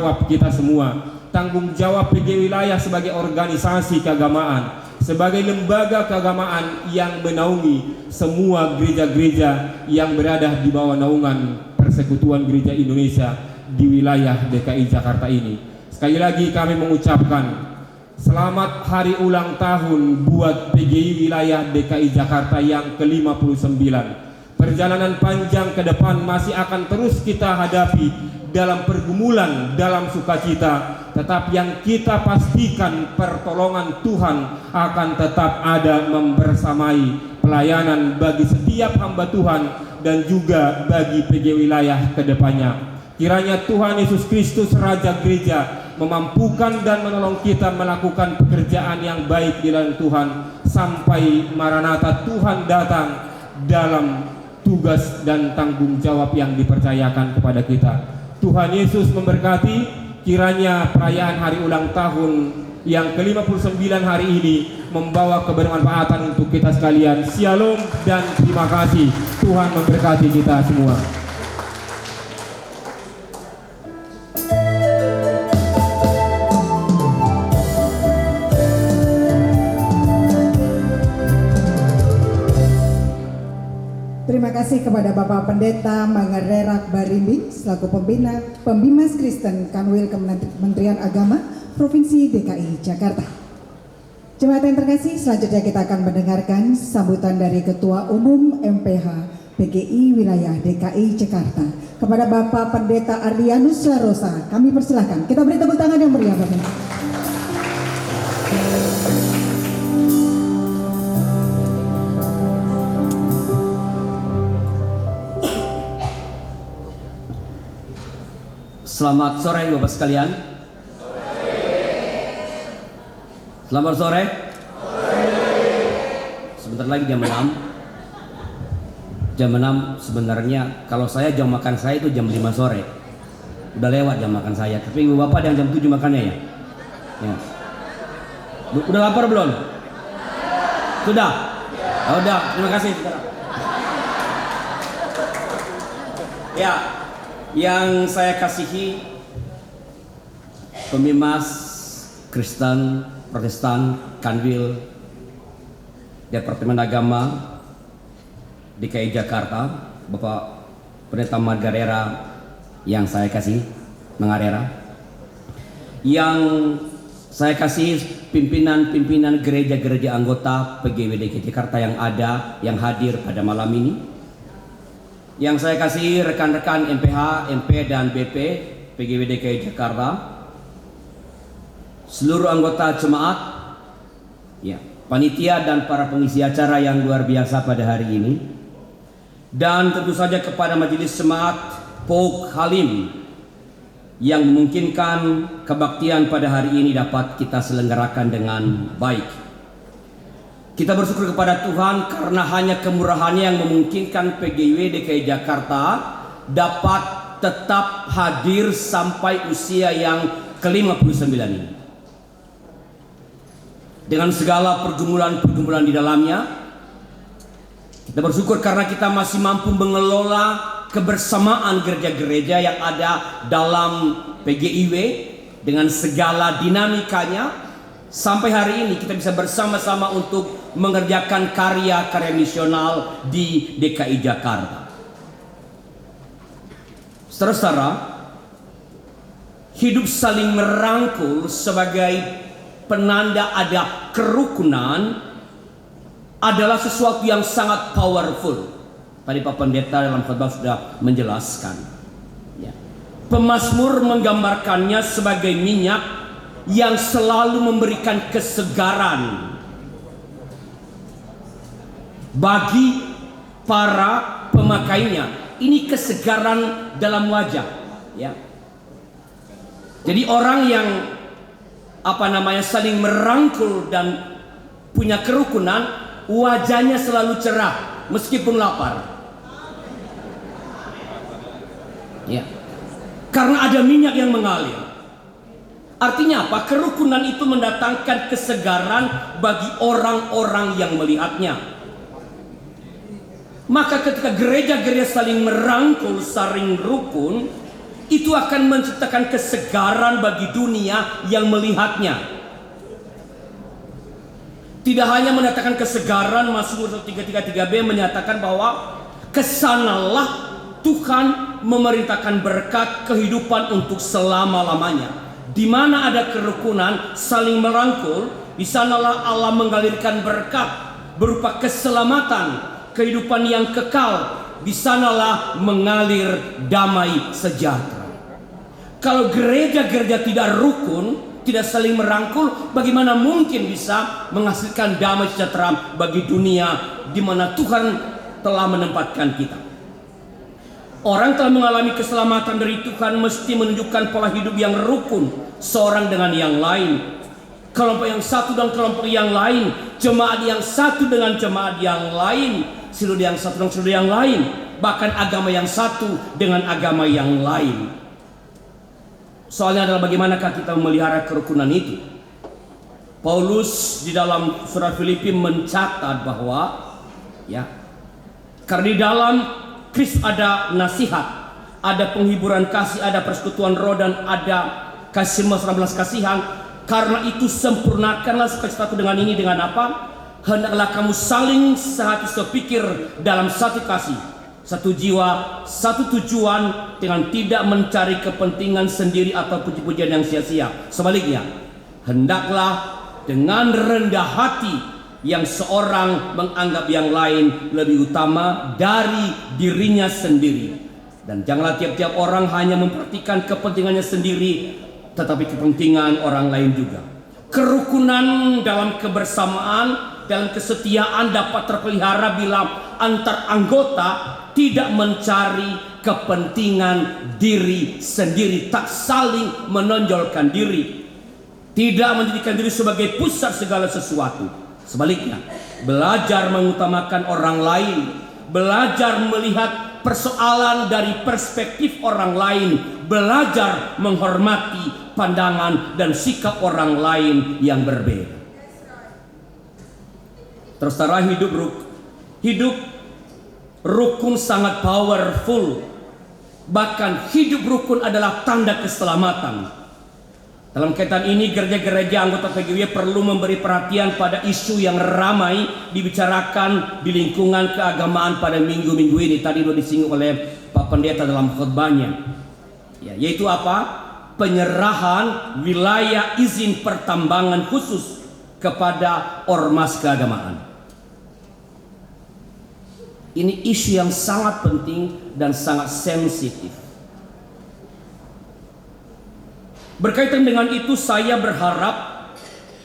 jawab kita semua, tanggung jawab PG Wilayah sebagai organisasi keagamaan, sebagai lembaga keagamaan yang menaungi semua gereja-gereja yang berada di bawah naungan Persekutuan Gereja Indonesia di wilayah DKI Jakarta ini. Sekali lagi kami mengucapkan selamat hari ulang tahun buat PGI Wilayah DKI Jakarta yang ke-59. Perjalanan panjang ke depan masih akan terus kita hadapi dalam pergumulan, dalam sukacita, tetapi yang kita pastikan pertolongan Tuhan akan tetap ada membersamai pelayanan bagi setiap hamba Tuhan dan juga bagi PG Wilayah ke depannya. Kiranya Tuhan Yesus Kristus Raja Gereja memampukan dan menolong kita melakukan pekerjaan yang baik di dalam Tuhan sampai Maranatha Tuhan datang dalam tugas dan tanggung jawab yang dipercayakan kepada kita. Tuhan Yesus memberkati. Kiranya perayaan hari ulang tahun yang ke-59 hari ini membawa kebermanfaatan untuk kita sekalian. Shalom dan terima kasih. Tuhan memberkati kita semua. Terima kasih kepada Bapak Pendeta Mangarerak Barimbing selaku Pembimas Kristen Kanwil Kementerian Agama Provinsi DKI Jakarta. Jemaat yang terkasih, selanjutnya kita akan mendengarkan sambutan dari Ketua Umum MPH PGI Wilayah DKI Jakarta kepada Bapak Pendeta Ardianus Larosa. Kami persilahkan. Kita beri tepuk tangan yang meriah, Bapak. Selamat sore Bapak sekalian. Selamat sore. Sebentar lagi jam 6. Jam 6 sebenarnya kalau saya jam makan saya itu jam 5 sore. Udah lewat jam makan saya. Tapi Ibu Bapak yang jam 7 makannya ya? Ya. Udah lapar belum? Sudah? Oh, udah, terima kasih. Ya. Yang saya kasihi Pembimas Kristen Protestan Kanwil Departemen Agama DKI Jakarta, Bapak Pendeta Margarera yang saya kasih, Mangarera, yang saya kasih pimpinan-pimpinan gereja-gereja anggota PGW DKI Jakarta yang ada, yang hadir pada malam ini, yang saya kasih rekan-rekan MPH, MP dan BP PGW DKI Jakarta, seluruh anggota jemaat, ya, panitia dan para pengisi acara yang luar biasa pada hari ini, dan tentu saja kepada Majelis Jemaat Pok Halim yang memungkinkan kebaktian pada hari ini dapat kita selenggarakan dengan baik. Kita bersyukur kepada Tuhan karena hanya kemurahannya yang memungkinkan PGW DKI Jakarta dapat tetap hadir sampai usia yang ke-59 ini. Dengan segala pergumulan-pergumulan di dalamnya, kita bersyukur karena kita masih mampu mengelola kebersamaan gereja-gereja yang ada dalam PGIW dengan segala dinamikanya. Sampai hari ini kita bisa bersama-sama untuk mengerjakan karya-karya misional di DKI Jakarta. Saudara-saudara, hidup saling merangkul sebagai penanda ada kerukunan adalah sesuatu yang sangat powerful. Tadi Pak Pendeta dalam khotbah sudah menjelaskan. Ya. Pemazmur menggambarkannya sebagai minyak yang selalu memberikan kesegaran bagi para pemakainya. Ini kesegaran dalam wajah, ya. Jadi orang yang saling merangkul dan punya kerukunan, wajahnya selalu cerah meskipun lapar. Ya. Karena ada minyak yang mengalir. Artinya apa? Kerukunan itu mendatangkan kesegaran bagi orang-orang yang melihatnya. Maka ketika gereja-gereja saling merangkul, saling rukun, itu akan menciptakan kesegaran bagi dunia yang melihatnya. Tidak hanya mendatangkan kesegaran, Mazmur 133:3b menyatakan bahwa kesanalah Tuhan memerintahkan berkat kehidupan untuk selama-lamanya. Di mana ada kerukunan saling merangkul, di sanalah Allah mengalirkan berkat berupa keselamatan, kehidupan yang kekal. Di sanalah mengalir damai sejahtera. Kalau gereja-gereja tidak rukun, tidak saling merangkul, bagaimana mungkin bisa menghasilkan damai sejahtera bagi dunia di mana Tuhan telah menempatkan kita? Orang telah mengalami keselamatan dari Tuhan mesti menunjukkan pola hidup yang rukun seorang dengan yang lain, kelompok yang satu dan kelompok yang lain, jemaat yang satu dengan jemaat yang lain, sinode yang satu dengan sinode yang lain, bahkan agama yang satu dengan agama yang lain. Soalnya adalah bagaimanakah kita memelihara kerukunan itu? Paulus di dalam surat Filipi mencatat bahwa karena di dalam Kristus ada nasihat, ada penghiburan kasih, ada persekutuan roh, dan ada kasih mesra belas kasihan. Karena itu sempurnakanlah sukacitaku dengan ini, dengan apa? Hendaklah kamu saling sehati sepikir dalam satu kasih, satu jiwa, satu tujuan, dengan tidak mencari kepentingan sendiri atau puji-pujian yang sia-sia. Sebaliknya, hendaklah dengan rendah hati yang seorang menganggap yang lain lebih utama dari dirinya sendiri. Dan janganlah tiap-tiap orang hanya memperhatikan kepentingannya sendiri, tetapi kepentingan orang lain juga. Kerukunan dalam kebersamaan, dalam kesetiaan dapat terpelihara bila antar anggota tidak mencari kepentingan diri sendiri, tak saling menonjolkan diri, tidak menjadikan diri sebagai pusat segala sesuatu. Sebaliknya, belajar mengutamakan orang lain, belajar melihat persoalan dari perspektif orang lain, belajar menghormati pandangan dan sikap orang lain yang berbeda. Terus terang hidup rukun sangat powerful. Bahkan hidup rukun adalah tanda keselamatan. Dalam kaitan ini, gereja-gereja anggota PGW perlu memberi perhatian pada isu yang ramai dibicarakan di lingkungan keagamaan pada minggu-minggu ini. Tadi sudah disinggung oleh Pak Pendeta dalam khotbahnya, yaitu apa? Penyerahan wilayah izin pertambangan khusus kepada ormas keagamaan. Ini isu yang sangat penting dan sangat sensitif. Berkaitan dengan itu, saya berharap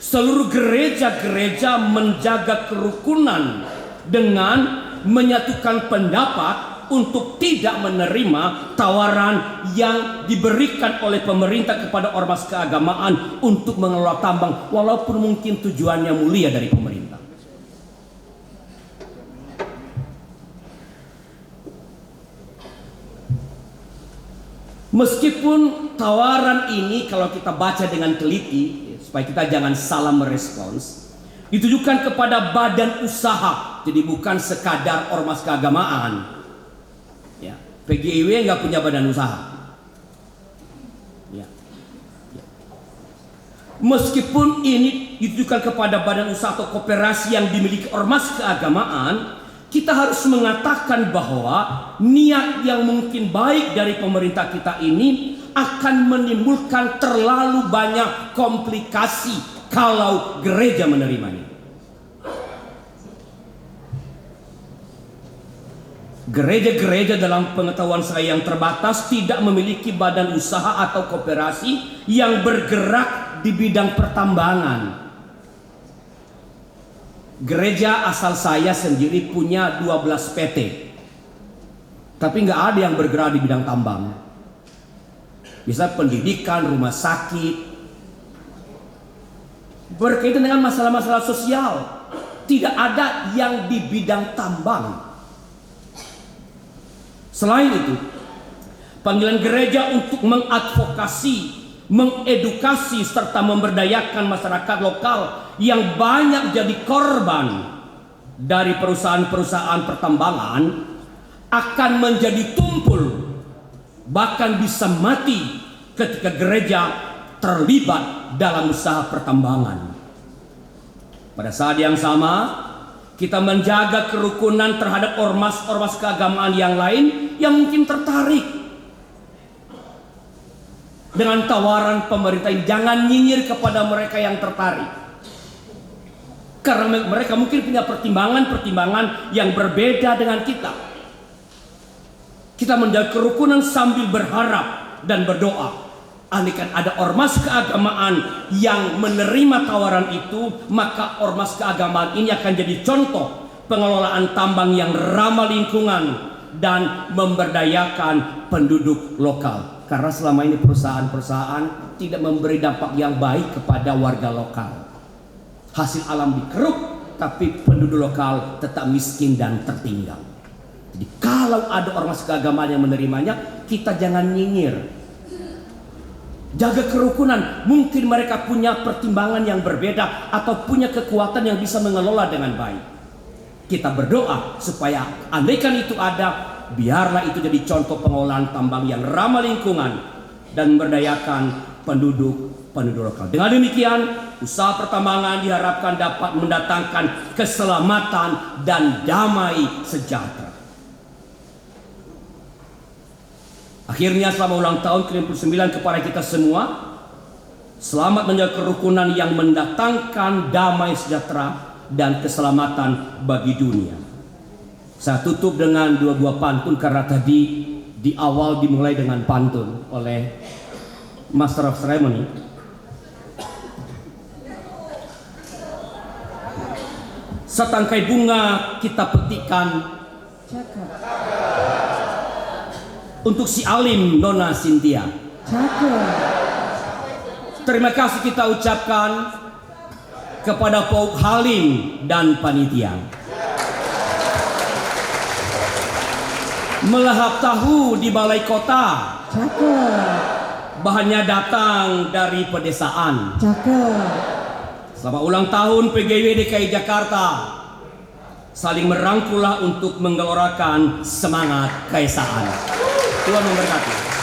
seluruh gereja-gereja menjaga kerukunan dengan menyatukan pendapat untuk tidak menerima tawaran yang diberikan oleh pemerintah kepada ormas keagamaan untuk mengelola tambang, walaupun mungkin tujuannya mulia dari pemerintah. Meskipun tawaran ini kalau kita baca dengan teliti, supaya kita jangan salah merespons, ditujukan kepada badan usaha, jadi bukan sekadar ormas keagamaan. PGIW nggak punya badan usaha. Meskipun ini ditujukan kepada badan usaha atau koperasi yang dimiliki ormas keagamaan, kita harus mengatakan bahwa niat yang mungkin baik dari pemerintah kita ini akan menimbulkan terlalu banyak komplikasi kalau gereja menerimanya. Gereja-gereja dalam pengetahuan saya yang terbatas tidak memiliki badan usaha atau koperasi yang bergerak di bidang pertambangan. Gereja asal saya sendiri punya 12 PT, tapi nggak ada yang bergerak di bidang tambang. Bisa pendidikan, rumah sakit, berkaitan dengan masalah-masalah sosial. Tidak ada yang di bidang tambang. Selain itu, panggilan gereja untuk mengadvokasi, mengedukasi serta memberdayakan masyarakat lokal yang banyak jadi korban dari perusahaan-perusahaan pertambangan akan menjadi tumpul bahkan bisa mati ketika gereja terlibat dalam usaha pertambangan. Pada saat yang sama, kita menjaga kerukunan terhadap ormas-ormas keagamaan yang lain yang mungkin tertarik dengan tawaran pemerintah. Jangan nyinyir kepada mereka yang tertarik, karena mereka mungkin punya pertimbangan-pertimbangan yang berbeda dengan kita. Kita menjaga kerukunan sambil berharap dan berdoa. Andaikan ada ormas keagamaan yang menerima tawaran itu, maka ormas keagamaan ini akan jadi contoh pengelolaan tambang yang ramah lingkungan dan memberdayakan penduduk lokal. Karena selama ini perusahaan-perusahaan tidak memberi dampak yang baik kepada warga lokal. Hasil alam dikeruk, tapi penduduk lokal tetap miskin dan tertinggal. Jadi kalau ada ormas keagamaan yang menerimanya, kita jangan nyinyir. Jaga kerukunan. Mungkin mereka punya pertimbangan yang berbeda atau punya kekuatan yang bisa mengelola dengan baik. Kita berdoa supaya andaikan itu ada, biarlah itu jadi contoh pengelolaan tambang yang ramah lingkungan dan memberdayakan penduduk lokal. Dengan demikian, usaha pertambangan diharapkan dapat mendatangkan keselamatan dan damai sejahtera. Akhirnya selama ulang tahun ke-59 kepada kita semua, selamat menjaga kerukunan yang mendatangkan damai sejahtera dan keselamatan bagi dunia. Saya tutup dengan dua buah pantun karena tadi di awal dimulai dengan pantun oleh Master of Ceremony. Setangkai bunga kita petikkan untuk si alim Nona Cynthia. Terima kasih kita ucapkan kepada Pauk Halim dan panitia. Melahap tahu di balai kota. Bahannya datang dari pedesaan. Selamat ulang tahun PGW DKI Jakarta. Saling merangkullah untuk menggelorakan semangat keesaan. Tuhan memberkati.